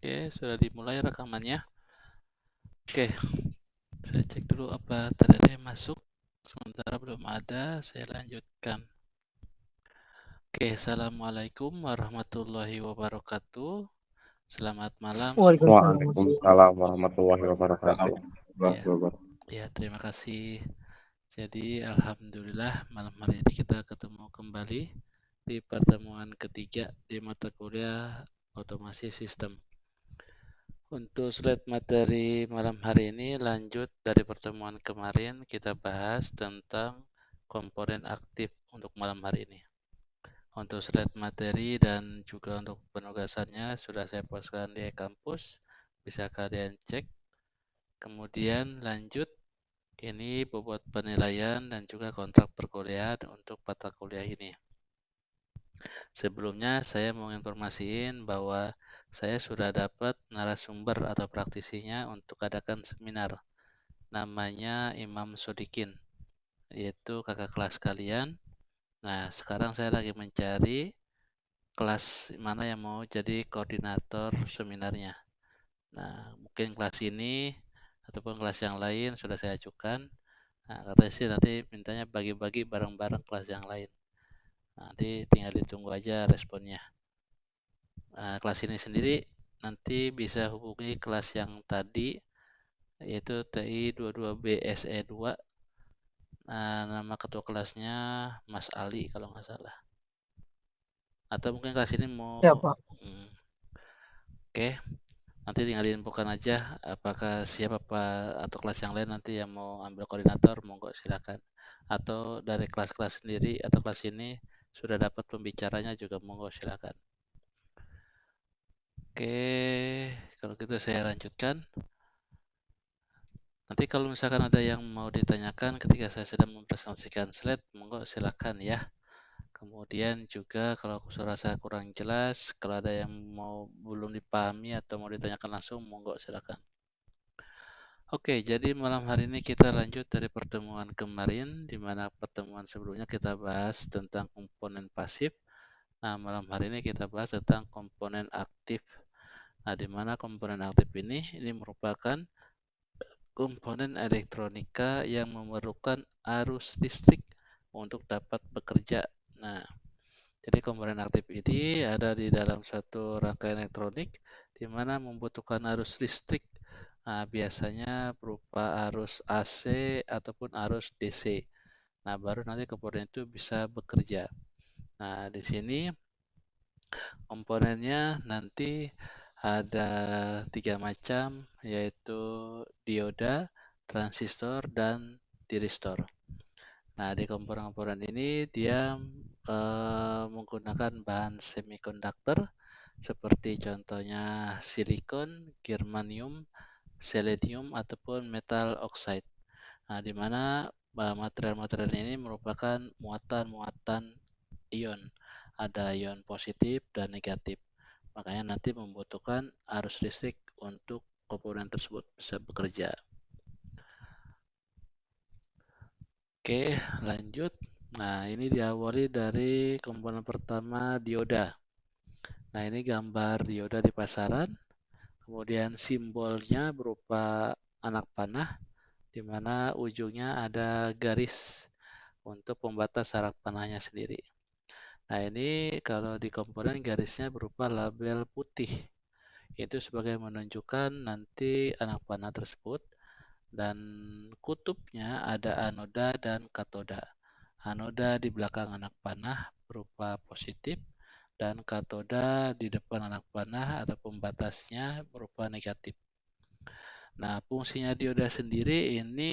Oke, sudah dimulai rekamannya. Oke, saya cek dulu apa tadi ada yang masuk. Sementara belum ada, saya lanjutkan. Oke, Assalamualaikum warahmatullahi wabarakatuh. Selamat malam semua. Waalaikumsalam warahmatullahi wabarakatuh. Ya, ya, terima kasih. Jadi, alhamdulillah malam hari ini kita ketemu kembali di pertemuan ketiga di mata kuliah Otomasi Sistem. Untuk slide materi malam hari ini lanjut dari pertemuan kemarin, kita bahas tentang komponen aktif untuk malam hari ini. Untuk slide materi dan juga untuk penugasannya sudah saya postkan di kampus, bisa kalian cek. Kemudian lanjut, ini bobot penilaian dan juga kontrak perkuliahan untuk mata kuliah ini. Sebelumnya saya mau informasiin bahwa saya sudah dapat narasumber atau praktisinya untuk adakan seminar. Namanya Imam Sodikin, yaitu kakak kelas kalian. Nah, sekarang saya lagi mencari kelas mana yang mau jadi koordinator seminarnya. Nah, mungkin kelas ini ataupun kelas yang lain sudah saya ajukan. Nah, katanya sih nanti mintanya bagi-bagi bareng-bareng kelas yang lain. Nanti tinggal ditunggu aja responnya. Nah, kelas ini sendiri nanti bisa hubungi kelas yang tadi, yaitu TI 22B SE2. Nah, nama ketua kelasnya Mas Ali kalau nggak salah. Atau mungkin kelas ini mau... Ya, Pak. Oke, nanti tinggal diinfokan aja apakah siapa atau kelas yang lain nanti yang mau ambil koordinator, monggo silakan. Atau dari kelas-kelas sendiri atau kelas ini sudah dapat pembicaranya juga monggo silakan. Oke, kalau gitu saya lanjutkan. Nanti kalau misalkan ada yang mau ditanyakan ketika saya sedang mempresentasikan slide, monggo silakan ya. Kemudian juga kalau suara saya kurang jelas, kalau ada yang belum dipahami atau mau ditanyakan langsung, monggo silakan. Oke, jadi malam hari ini kita lanjut dari pertemuan kemarin, di mana pertemuan sebelumnya kita bahas tentang komponen pasif. Nah, malam hari ini kita bahas tentang komponen aktif. Nah, di mana komponen aktif ini merupakan komponen elektronika yang memerlukan arus listrik untuk dapat bekerja. Nah, jadi komponen aktif ini ada di dalam satu rangkaian elektronik di mana membutuhkan arus listrik. Nah, biasanya berupa arus AC ataupun arus DC. Nah, baru nanti komponen itu bisa bekerja. Nah, di sini komponennya nanti ada 3 macam, yaitu dioda, transistor, dan tiristor. Nah, di komponen-komponen ini dia menggunakan bahan semikonduktor seperti contohnya silikon, germanium, selenium, ataupun metal oxide. Nah, di mana material-material ini merupakan muatan-muatan ion. Ada ion positif dan negatif. Makanya nanti membutuhkan arus listrik untuk komponen tersebut bisa bekerja. Oke, lanjut. Nah, ini diawali dari komponen pertama, dioda. Nah, ini gambar dioda di pasaran. Kemudian simbolnya berupa anak panah, di mana ujungnya ada garis untuk pembatas jarak panahnya sendiri. Nah, ini kalau di komponen garisnya berupa label putih. Itu sebagai menunjukkan nanti anak panah tersebut, dan kutubnya ada anoda dan katoda. Anoda di belakang anak panah berupa positif, dan katoda di depan anak panah atau pembatasnya berupa negatif. Nah, fungsinya dioda sendiri ini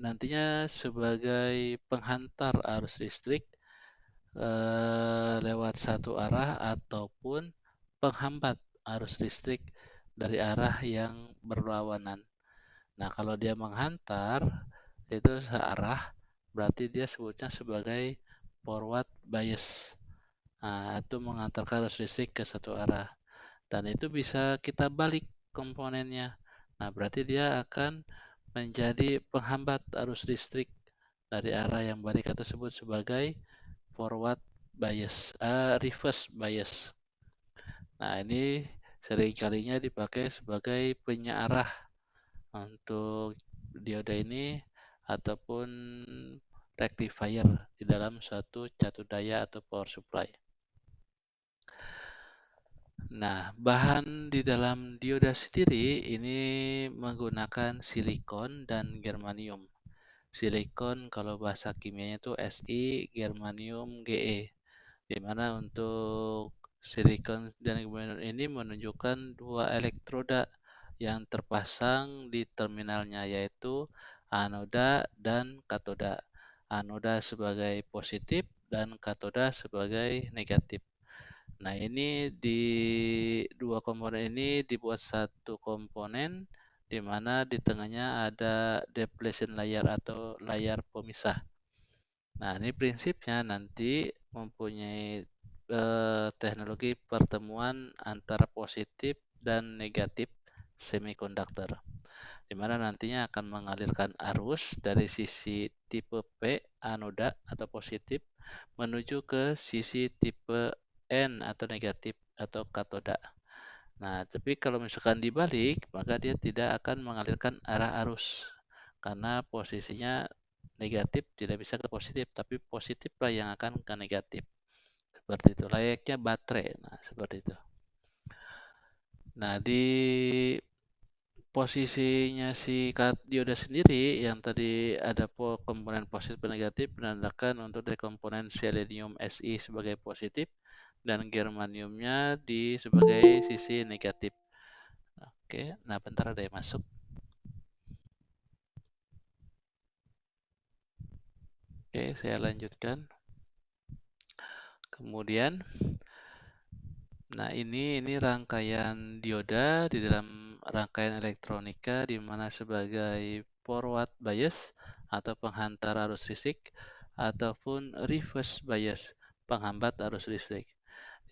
nantinya sebagai penghantar arus listrik lewat satu arah ataupun penghambat arus listrik dari arah yang berlawanan. Nah, kalau dia menghantar itu searah, berarti dia sebutnya sebagai forward bias. Nah, itu mengantarkan arus listrik ke satu arah. Dan itu bisa kita balik komponennya. Nah, berarti dia akan menjadi penghambat arus listrik dari arah yang balik tersebut sebagai forward bias, reverse bias. Nah, ini Seringkalinya dipakai sebagai penyearah untuk dioda ini ataupun rectifier di dalam suatu catu daya atau power supply. Nah, bahan di dalam dioda sendiri ini menggunakan silikon dan germanium. Silikon kalau bahasa kimianya itu Si, germanium Ge. Di mana untuk silikon dan germanium ini menunjukkan dua elektroda yang terpasang di terminalnya, yaitu anoda dan katoda. Anoda sebagai positif dan katoda sebagai negatif. Nah, ini di dua komponen ini dibuat satu komponen di mana di tengahnya ada depletion layer atau layar pemisah. Nah, ini prinsipnya nanti mempunyai teknologi pertemuan antara positif dan negatif semikonduktor, di mana nantinya akan mengalirkan arus dari sisi tipe P anoda atau positif menuju ke sisi tipe N atau negatif atau katoda. Nah, tapi kalau misalkan dibalik, maka dia tidak akan mengalirkan arah arus karena posisinya negatif tidak bisa ke positif, tapi positiflah yang akan ke negatif. Seperti itu, layaknya baterai. Nah, seperti itu. Nah, di posisinya si dioda sendiri yang tadi ada komponen positif dan negatif menandakan untuk dari komponen selenium Si sebagai positif dan germaniumnya di sebagai sisi negatif. Oke, nah bentar ada yang masuk. Oke, saya lanjutkan. Kemudian, nah ini rangkaian dioda di dalam rangkaian elektronika di mana sebagai forward bias atau penghantar arus listrik ataupun reverse bias penghambat arus listrik.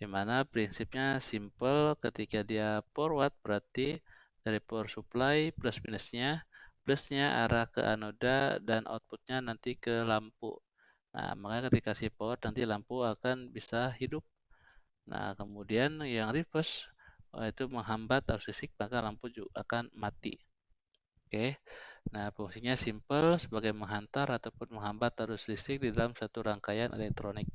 Di mana prinsipnya simple, ketika dia forward berarti dari power supply plus minusnya, plusnya arah ke anoda dan outputnya nanti ke lampu. Nah, maka ketika dikasih power nanti lampu akan bisa hidup. Nah, kemudian yang reverse itu menghambat arus listrik, maka lampu juga akan mati. Oke. Nah, fungsinya simple sebagai menghantar ataupun menghambat arus listrik di dalam satu rangkaian elektronik,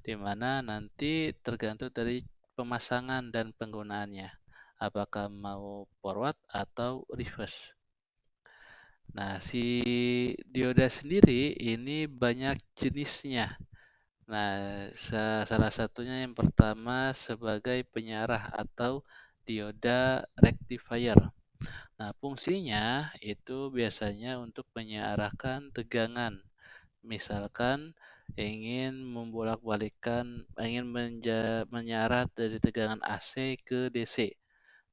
di mana nanti tergantung dari pemasangan dan penggunaannya, apakah mau forward atau reverse. Nah, si dioda sendiri ini banyak jenisnya. Nah, salah satunya yang pertama sebagai penyarah atau dioda rectifier. Nah, fungsinya itu biasanya untuk mengarahkan tegangan. Misalkan ingin ingin menyarah dari tegangan AC ke DC.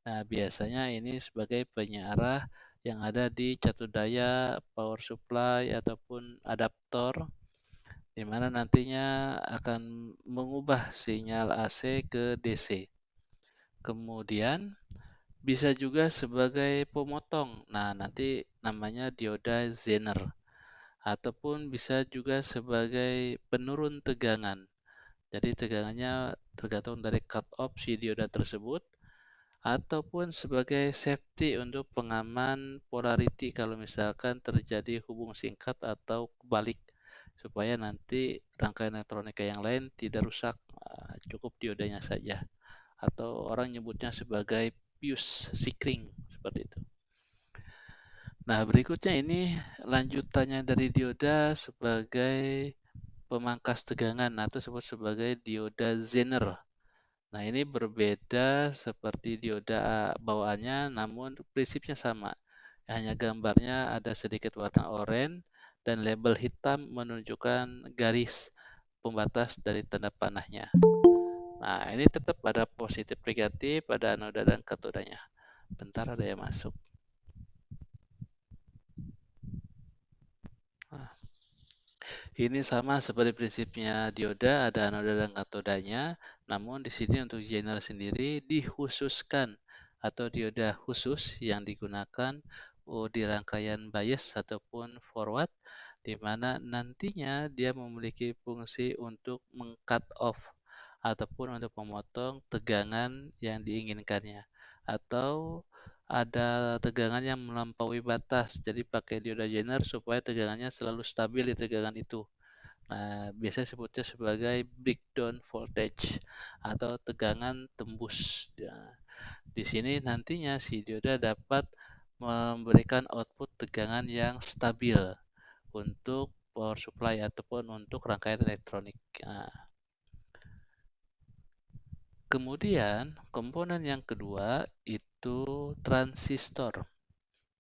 Nah, biasanya ini sebagai penyarah yang ada di catu daya, power supply, ataupun adaptor, di mana nantinya akan mengubah sinyal AC ke DC. Kemudian bisa juga sebagai pemotong. Nah, nanti namanya dioda Zener. Ataupun bisa juga sebagai penurun tegangan. Jadi tegangannya tergantung dari cut off si dioda tersebut. Ataupun sebagai safety untuk pengaman polarity kalau misalkan terjadi hubung singkat atau kebalik. Supaya nanti rangkaian elektronika yang lain tidak rusak. Cukup diodanya saja. Atau orang nyebutnya sebagai fuse sikring seperti itu. Nah, berikutnya ini lanjutannya dari dioda sebagai pemangkas tegangan atau disebut sebagai dioda Zener. Nah, ini berbeda seperti dioda bawaannya, namun prinsipnya sama. Hanya gambarnya ada sedikit warna oranye dan label hitam menunjukkan garis pembatas dari tanda panahnya. Nah, ini tetap ada positif negatif, ada anoda dan katodanya. Bentar ada yang masuk. Nah, ini sama seperti prinsipnya dioda, ada anoda dan katodanya. Namun di sini untuk genre sendiri dikhususkan atau dioda khusus yang digunakan di rangkaian bias ataupun forward, di mana nantinya dia memiliki fungsi untuk meng-cut off ataupun untuk memotong tegangan yang diinginkannya. atau ada tegangan yang melampaui batas. Jadi pakai dioda Zener supaya tegangannya selalu stabil di tegangan itu. Nah, biasanya sebutnya sebagai breakdown voltage atau tegangan tembus. Nah, di sini nantinya si dioda dapat memberikan output tegangan yang stabil untuk power supply ataupun untuk rangkaian elektronik. Nah, kemudian komponen yang kedua itu transistor.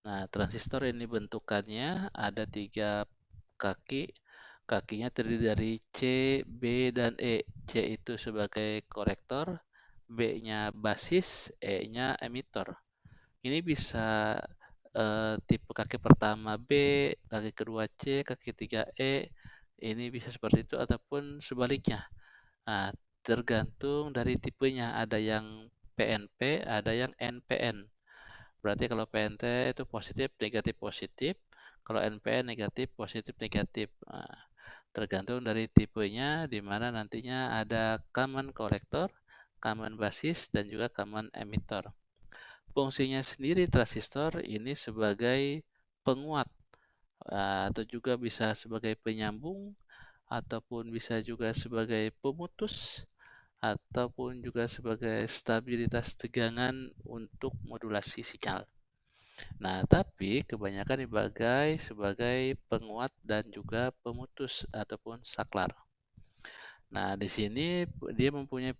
Nah, transistor ini bentukannya ada tiga kaki. Kakinya terdiri dari C, B, dan E. C itu sebagai korektor, B-nya basis, E-nya emitor. Ini bisa tipe kaki pertama B, kaki kedua C, kaki ketiga E. Ini bisa seperti itu ataupun sebaliknya. Nah, tergantung dari tipenya. Ada yang PNP, ada yang NPN. Berarti kalau PNT itu positif, negatif, positif. Kalau NPN negatif, positif, negatif. Nah, tergantung dari tipenya, di mana nantinya ada common collector, common basis, dan juga common emitter. Fungsinya sendiri transistor ini sebagai penguat, atau juga bisa sebagai penyambung, ataupun bisa juga sebagai pemutus, ataupun juga sebagai stabilitas tegangan untuk modulasi sinyal. Nah, tapi kebanyakan dipakai sebagai penguat dan juga pemutus ataupun saklar. Nah, di sini dia mempunyai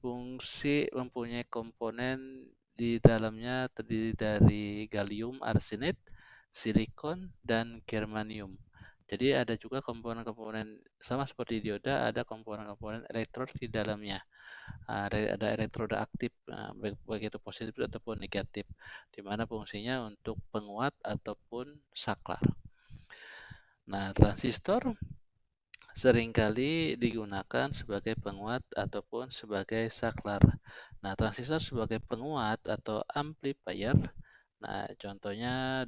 komponen di dalamnya terdiri dari gallium arsenide, silikon, dan germanium. Jadi ada juga komponen-komponen sama seperti dioda, ada komponen-komponen elektrod di dalamnya. Ada elektroda aktif, baik itu positif ataupun negatif, di mana fungsinya untuk penguat ataupun saklar. Nah, transistor seringkali digunakan sebagai penguat ataupun sebagai saklar. Nah, transistor sebagai penguat atau amplifier. Nah, contohnya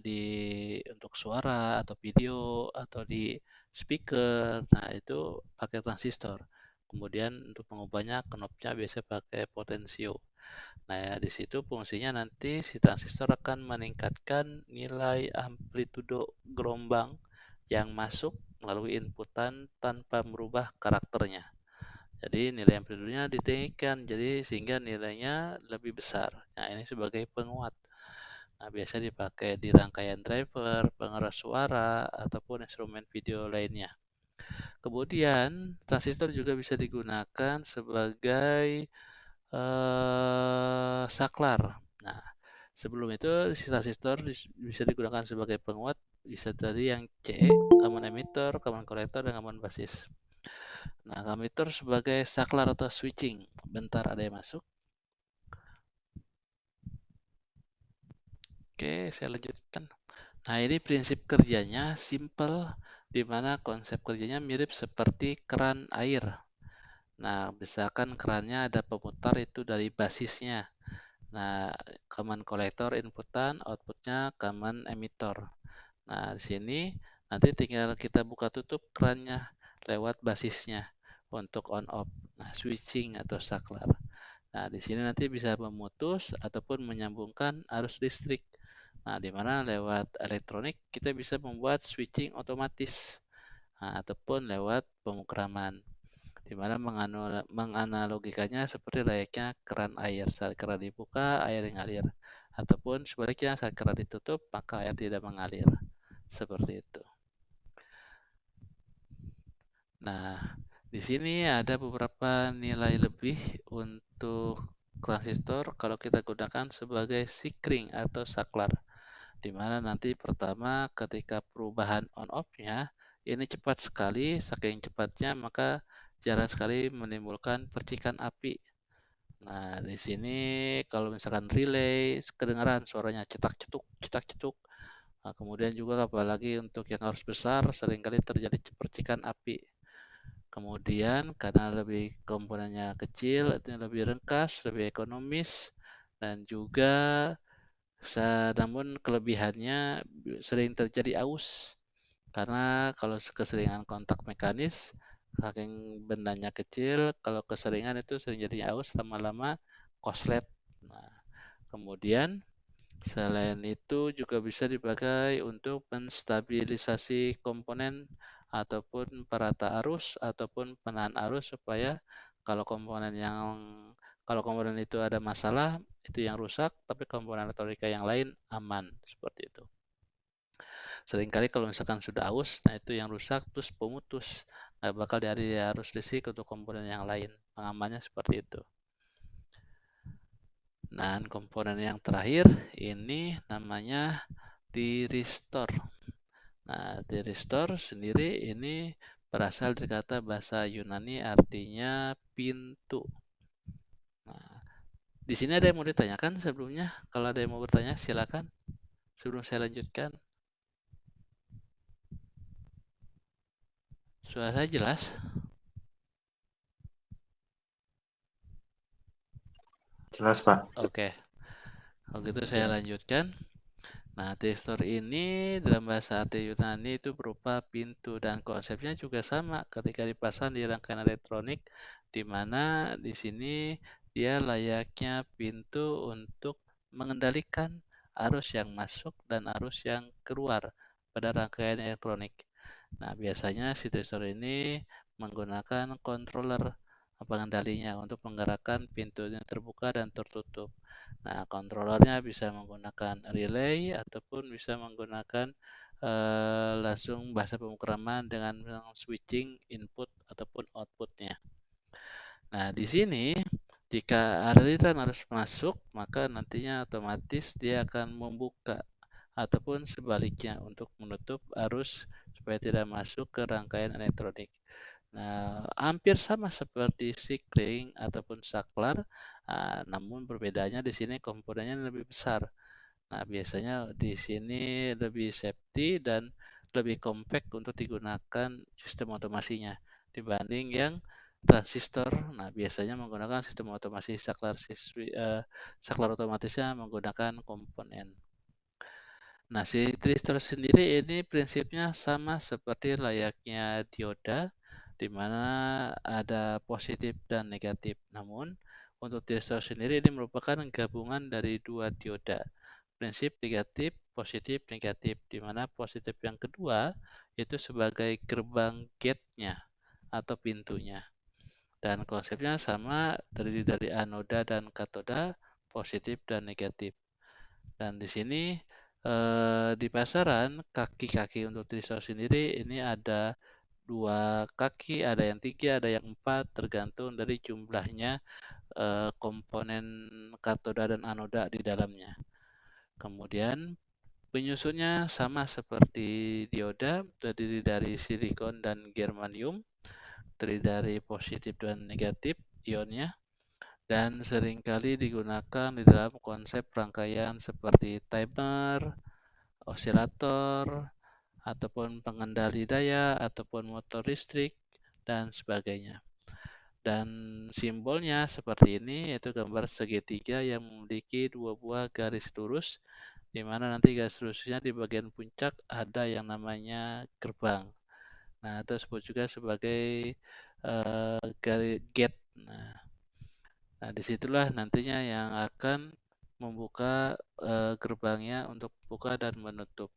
untuk suara atau video atau di speaker. Nah, itu pakai transistor. Kemudian untuk mengubahnya knobnya biasanya pakai potensio. Nah, ya, di situ fungsinya nanti si transistor akan meningkatkan nilai amplitudo gelombang yang masuk melalui inputan tanpa merubah karakternya. Jadi nilai amplitudonya ditinggikan, jadi sehingga nilainya lebih besar. Nah, ini sebagai penguat. Nah, biasa dipakai di rangkaian driver, pengeras suara, ataupun instrumen video lainnya. Kemudian, transistor juga bisa digunakan sebagai saklar. Nah, sebelum itu transistor bisa digunakan sebagai penguat, bisa tadi yang C, common emitter, common collector, dan common basis. Nah, common emitter sebagai saklar atau switching. Bentar, ada yang masuk. Oke, saya lanjutkan. Nah, ini prinsip kerjanya simple, di mana konsep kerjanya mirip seperti keran air. Nah, misalkan kerannya ada pemutar itu dari basisnya. Nah, common collector inputan, outputnya common emitter. Nah, di sini nanti tinggal kita buka tutup kerannya lewat basisnya untuk on off. Nah, switching atau saklar. Nah, di sini nanti bisa memutus ataupun menyambungkan arus listrik. Nah, di mana lewat elektronik kita bisa membuat switching otomatis, ataupun lewat pemrograman, di mana menganalogikannya seperti layaknya keran air. Saat keran dibuka, air mengalir. Ataupun sebaliknya, saat keran ditutup, maka air tidak mengalir. Seperti itu. Nah, di sini ada beberapa nilai lebih untuk transistor kalau kita gunakan sebagai sikring atau saklar. Di mana nanti pertama ketika perubahan on off-nya ini cepat sekali, saking cepatnya maka jarang sekali menimbulkan percikan api. Nah, di sini kalau misalkan relay kedengaran suaranya cetak-cetuk, cetak-cetuk. Nah, kemudian juga apalagi untuk yang harus besar seringkali terjadi percikan api. Kemudian karena lebih komponennya kecil, itu lebih ringkas, lebih ekonomis, dan juga namun kelebihannya sering terjadi aus. Karena kalau keseringan kontak mekanis, saking bendanya kecil, kalau keseringan itu sering jadi aus, lama-lama koslet. Nah, Kemudian selain itu juga bisa dipakai untuk menstabilisasi komponen ataupun perata arus ataupun penahan arus supaya kalau komponen itu ada masalah itu yang rusak, tapi komponen elektronika yang lain aman seperti itu. Seringkali kalau misalkan sudah aus, nah itu yang rusak terus pemutus, nggak bakal dari arus listrik untuk komponen yang lain. Pengamannya seperti itu. Dan komponen yang terakhir ini namanya thyristor. Nah, thyristor sendiri ini berasal dari kata bahasa Yunani artinya pintu. Nah, di sini ada yang mau ditanyakan sebelumnya? Kalau ada yang mau bertanya, silakan. Sebelum saya lanjutkan. Suara saya jelas? Jelas, Pak. Oke. Kalau gitu saya Ya. lanjutkan. Nah, thyristor ini dalam bahasa arti Yunani itu berupa pintu dan konsepnya juga sama ketika dipasang di rangkaian elektronik, di mana di sini dia layaknya pintu untuk mengendalikan arus yang masuk dan arus yang keluar pada rangkaian elektronik. Nah, biasanya si thyristor ini menggunakan controller pengendalinya untuk menggerakkan pintunya terbuka dan tertutup. Nah, controllernya bisa menggunakan relay ataupun bisa menggunakan langsung bahasa pemrograman dengan switching input ataupun outputnya. Nah, di sini jika aliran arus masuk, maka nantinya otomatis dia akan membuka ataupun sebaliknya untuk menutup arus supaya tidak masuk ke rangkaian elektronik. Nah, hampir sama seperti sikring ataupun saklar, namun perbedaannya di sini komponennya lebih besar. Nah, biasanya di sini lebih safety dan lebih compact untuk digunakan sistem otomasinya dibanding yang transistor. Nah, biasanya menggunakan sistem otomasi saklar otomatisnya menggunakan komponen. Nah, si tristor sendiri ini prinsipnya sama seperti layaknya dioda, di mana ada positif dan negatif. Namun, untuk tristor sendiri ini merupakan gabungan dari dua dioda. Prinsip negatif, positif, negatif, di mana positif yang kedua itu sebagai gerbang gate-nya atau pintunya. Dan konsepnya sama, terdiri dari anoda dan katoda, positif dan negatif. Dan di sini di pasaran kaki-kaki untuk tristor sendiri ini ada dua kaki, ada yang tiga, ada yang empat, tergantung dari jumlahnya komponen katoda dan anoda di dalamnya. Kemudian penyusunnya sama seperti dioda, terdiri dari silikon dan germanium, terdiri dari positif dan negatif ionnya, dan seringkali digunakan di dalam konsep rangkaian seperti timer, osilator, ataupun pengendali daya, ataupun motor listrik, dan sebagainya. Dan simbolnya seperti ini, yaitu gambar segitiga yang memiliki dua buah garis lurus, di mana nanti garis lurusnya di bagian puncak ada yang namanya gerbang. Nah, itu disebut juga sebagai gate. Nah, disitulah nantinya yang akan membuka gerbangnya untuk buka dan menutup.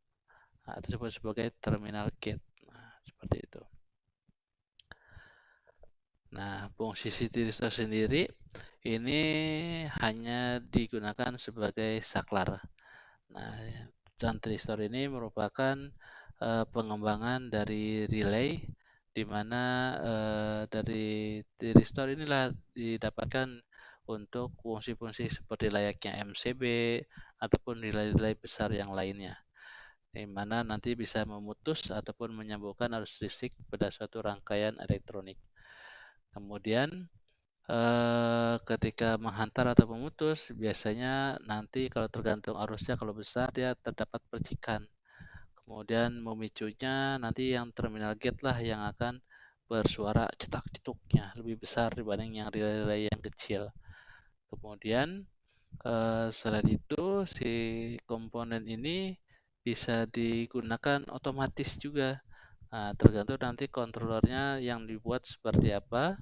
Nah, itu disebut sebagai terminal gate. Nah, seperti itu. Nah, fungsi thyristor sendiri ini hanya digunakan sebagai saklar. Nah, dan thyristor ini merupakan pengembangan dari relay, di mana dari thyristor inilah didapatkan untuk fungsi-fungsi seperti layaknya MCB ataupun relay-relay besar yang lainnya, di mana nanti bisa memutus ataupun menyambungkan arus listrik pada suatu rangkaian elektronik. Kemudian ketika menghantar atau memutus, biasanya nanti kalau tergantung arusnya, kalau besar dia terdapat percikan. Kemudian memicunya nanti yang terminal gate lah yang akan bersuara cetak-cetuknya lebih besar dibanding yang relay-relay yang kecil. Kemudian selain itu si komponen ini bisa digunakan otomatis juga. Nah, tergantung nanti controllernya yang dibuat seperti apa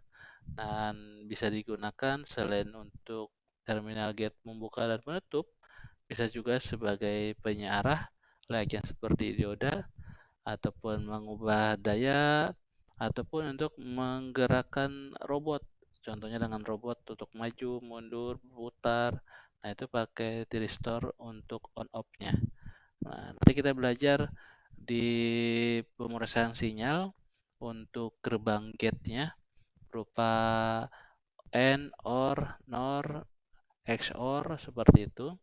dan bisa digunakan selain untuk terminal gate membuka dan menutup, bisa juga sebagai penyearah lag yang seperti dioda, ataupun mengubah daya, ataupun untuk menggerakkan robot. Contohnya dengan robot untuk maju, mundur, putar. Nah, itu pakai thyristor untuk on off-nya. Nah, nanti kita belajar di pemrosesan sinyal untuk gerbang gate-nya berupa AND, OR, NOR, XOR seperti itu.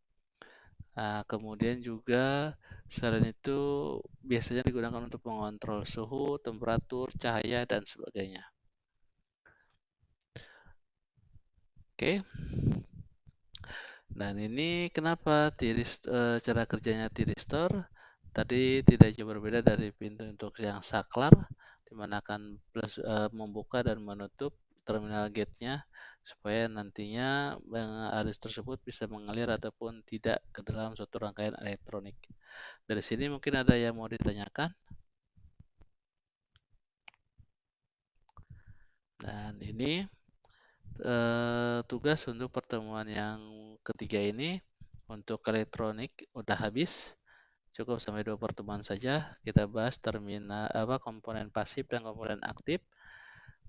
Nah, kemudian juga selain itu biasanya digunakan untuk mengontrol suhu, temperatur, cahaya, dan sebagainya. Oke. Dan ini kenapa cara kerjanya thyristor tadi tidak jauh berbeda dari pintu untuk yang saklar, di mana akan membuka dan menutup terminal gate-nya supaya nantinya arus tersebut bisa mengalir ataupun tidak ke dalam suatu rangkaian elektronik. Dari sini mungkin ada yang mau ditanyakan. Dan ini tugas untuk pertemuan yang ketiga ini untuk elektronik udah habis. Cukup sampai 2 pertemuan saja. Kita bahas komponen pasif dan komponen aktif.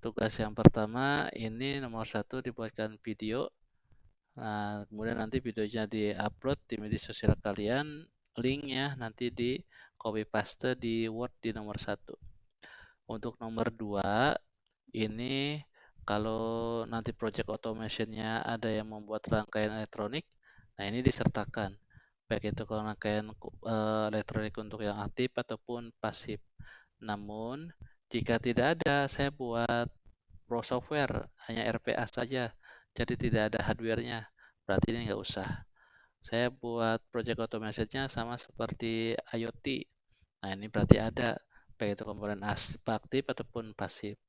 Tugas yang pertama ini nomor 1 dibuatkan video. Nah, kemudian nanti videonya di-upload di media sosial kalian. Linknya nanti di copy paste di Word di nomor 1. Untuk nomor 2 ini kalau nanti project automation-nya ada yang membuat rangkaian elektronik, nah ini disertakan. Baik itu kalau rangkaian elektronik untuk yang aktif ataupun pasif. Namun, jika tidak ada, saya buat pro software, hanya RPA saja. Jadi tidak ada hardware-nya. Berarti ini nggak usah. Saya buat project automation-nya sama seperti IoT. Nah, ini berarti ada, baik itu komponen aktif ataupun pasif.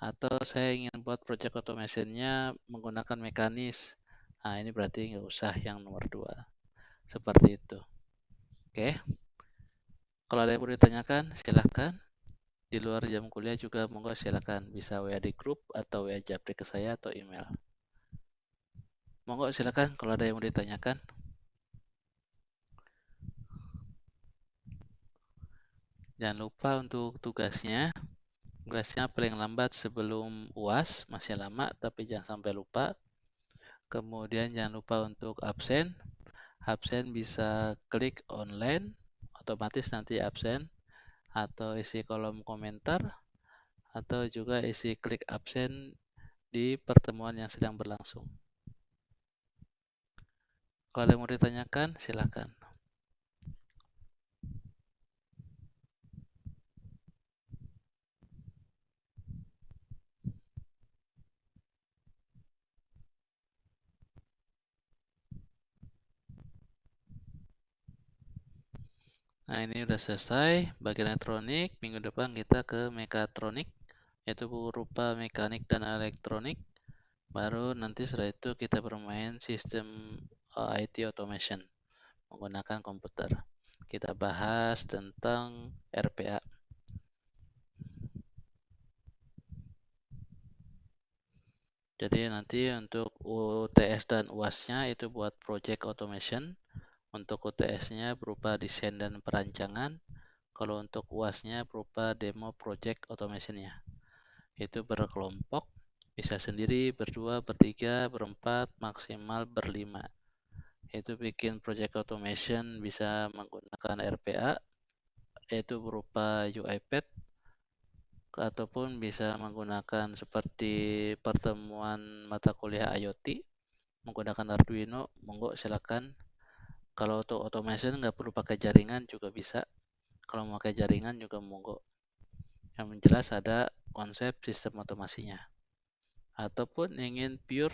Atau saya ingin buat project automation-nya menggunakan mekanis. Nah, ini berarti nggak usah yang nomor 2. Seperti itu. Oke. Kalau ada yang mau ditanyakan, silahkan. Di luar jam kuliah juga monggo silahkan. Bisa WA di grup atau WA japri ke saya atau email. Monggo silahkan kalau ada yang mau ditanyakan. Jangan lupa untuk tugasnya. Tugasnya paling lambat sebelum UAS. Masih lama, tapi jangan sampai lupa. Kemudian jangan lupa untuk absen. Absen bisa klik online, otomatis nanti absen, atau isi kolom komentar, atau juga isi klik absen di pertemuan yang sedang berlangsung. Kalau ada yang mau ditanyakan, silakan. Nah, ini udah selesai bagian elektronik. Minggu depan kita ke mekatronik, yaitu berupa mekanik dan elektronik. Baru nanti setelah itu kita bermain sistem IT automation menggunakan komputer. Kita bahas tentang RPA. Jadi nanti untuk UTS dan UAS-nya itu buat project automation. Untuk UTS-nya berupa desain dan perancangan. Kalau untuk UAS-nya berupa demo project automation-nya. Itu berkelompok, bisa sendiri, berdua, bertiga, berempat, maksimal berlima. Itu bikin project automation bisa menggunakan RPA, yaitu berupa UiPath, ataupun bisa menggunakan seperti pertemuan mata kuliah IoT menggunakan Arduino. Monggo silakan. Kalau untuk automation nggak perlu pakai jaringan juga bisa. Kalau mau pakai jaringan juga monggo. Yang jelas ada konsep sistem otomasinya. Ataupun ingin pure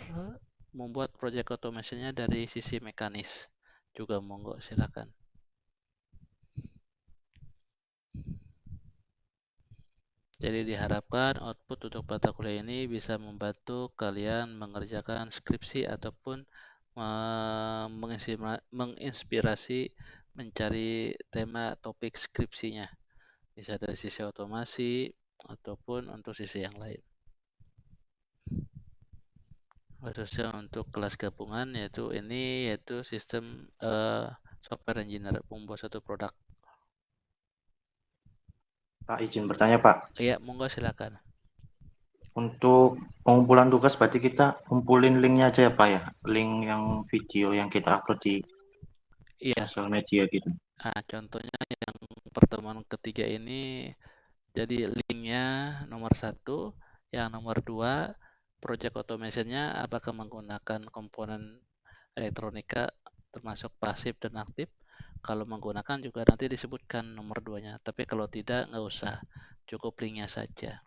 membuat project automation-nya dari sisi mekanis juga monggo silakan. Jadi diharapkan output untuk mata kuliah ini bisa membantu kalian mengerjakan skripsi ataupun menginspirasi mencari tema topik skripsinya. Bisa dari sisi otomasi ataupun untuk sisi yang lain. Khususnya untuk kelas gabungan yaitu sistem software engineer, membuat satu produk. Pak, izin bertanya, Pak. Iya, monggo silakan. Untuk pengumpulan tugas berarti kita kumpulin linknya aja ya, Pak ya? Link yang video yang kita upload di Iya, sosial media gitu. contohnya yang pertemuan ketiga ini, jadi linknya nomor 1, yang nomor 2, project automation-nya apakah menggunakan komponen elektronika termasuk pasif dan aktif. Kalau menggunakan juga nanti disebutkan nomor 2-nya, tapi kalau tidak nggak usah, cukup linknya saja.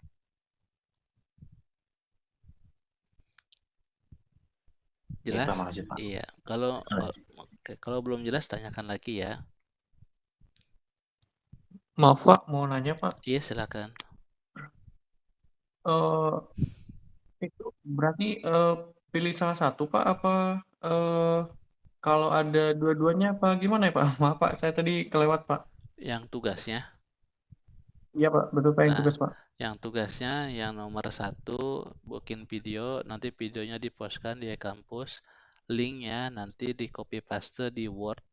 Ya, Pak, Jelas? makasih, Pak. Iya. Kalau belum jelas tanyakan lagi ya. Maaf Pak, mau nanya Pak. Iya, silakan. Eh itu berarti pilih salah satu Pak apa kalau ada dua-duanya apa gimana ya Pak? Maaf Pak, saya tadi kelewat Pak. Yang tugasnya. Iya Pak, betul Pak yang Nah, tugas Pak. yang tugasnya yang nomor 1 bikin video, nanti videonya dipostkan di kampus, linknya nanti di copy paste di Word.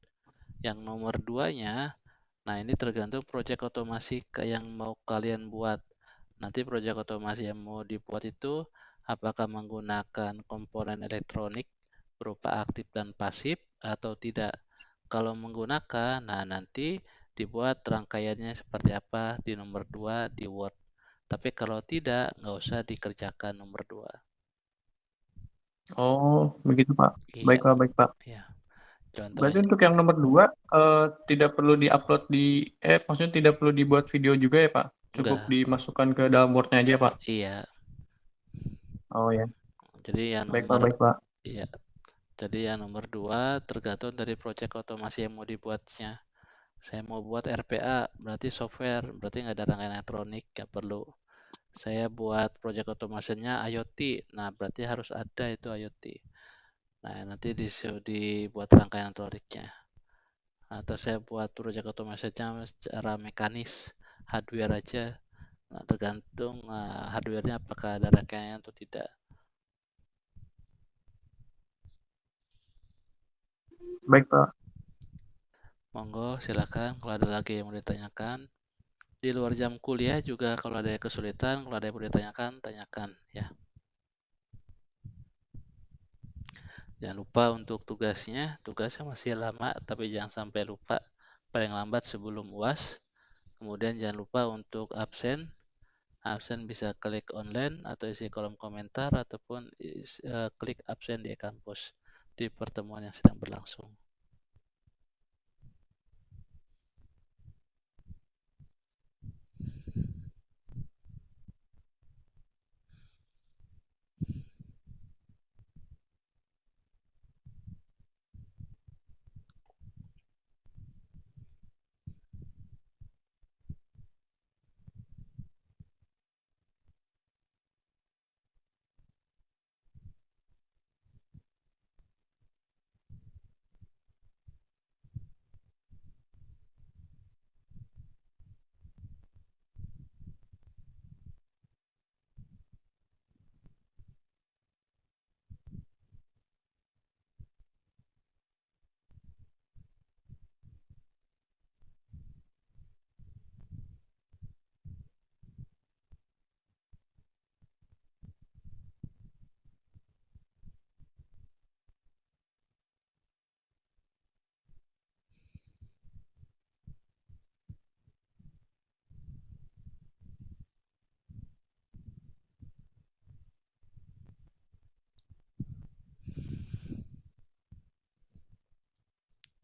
Yang nomor 2-nya, nah ini tergantung project otomasi yang mau kalian buat. Nanti project otomasi yang mau dibuat itu apakah menggunakan komponen elektronik berupa aktif dan pasif atau tidak. Kalau menggunakan, nah nanti dibuat rangkaiannya seperti apa di nomor 2 di Word. Tapi kalau tidak, nggak usah dikerjakan nomor 2. Oh, begitu Pak. Iya, Baik Pak. iya. Berarti Contohnya, untuk yang nomor 2 tidak perlu diupload maksudnya tidak perlu dibuat video juga ya Pak? Cukup enggak. dimasukkan ke dalam Word-nya aja Pak? Iya. Oh ya, Jadi yang baik Pak. iya. Jadi yang nomor 2 tergantung dari project otomasi yang mau dibuatnya. Saya mau buat RPA, berarti software, berarti nggak ada rangkaian elektronik, nggak perlu. Saya buat project automation-nya IoT, nah berarti harus ada itu IoT. Nah nanti dibuat rangkaian elektroniknya. Atau saya buat project automation-nya secara mekanis, hardware aja. Nah, tergantung hardware-nya apakah ada rangkaiannya atau tidak. Baik Pak. Monggo silakan kalau ada lagi yang mau ditanyakan. Di luar jam kuliah juga kalau ada kesulitan, kalau ada yang mau ditanyakan, tanyakan ya. Jangan lupa untuk tugasnya masih lama tapi jangan sampai lupa, paling lambat sebelum UAS. Kemudian jangan lupa untuk absen bisa klik online atau isi kolom komentar ataupun klik absen di kampus di pertemuan yang sedang berlangsung.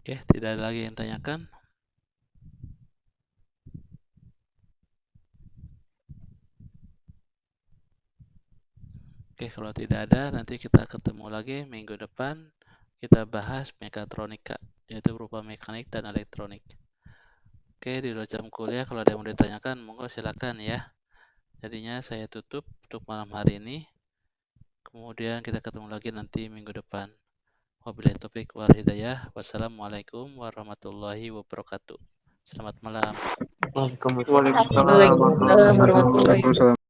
Oke, tidak ada lagi yang tanyakan. Oke, kalau tidak ada, nanti kita ketemu lagi minggu depan. Kita bahas mekatronika, yaitu berupa mekanik dan elektronik. Oke, di luar jam kuliah kalau ada yang mau ditanyakan, monggo silakan ya. Jadinya saya tutup untuk malam hari ini. Kemudian kita ketemu lagi nanti minggu depan. Wabillahi taufiq wal hidayah. Wassalamualaikum warahmatullahi wabarakatuh. Selamat malam. Waalaikumsalam Waalaikumsalam warahmatullahi wabarakatuh.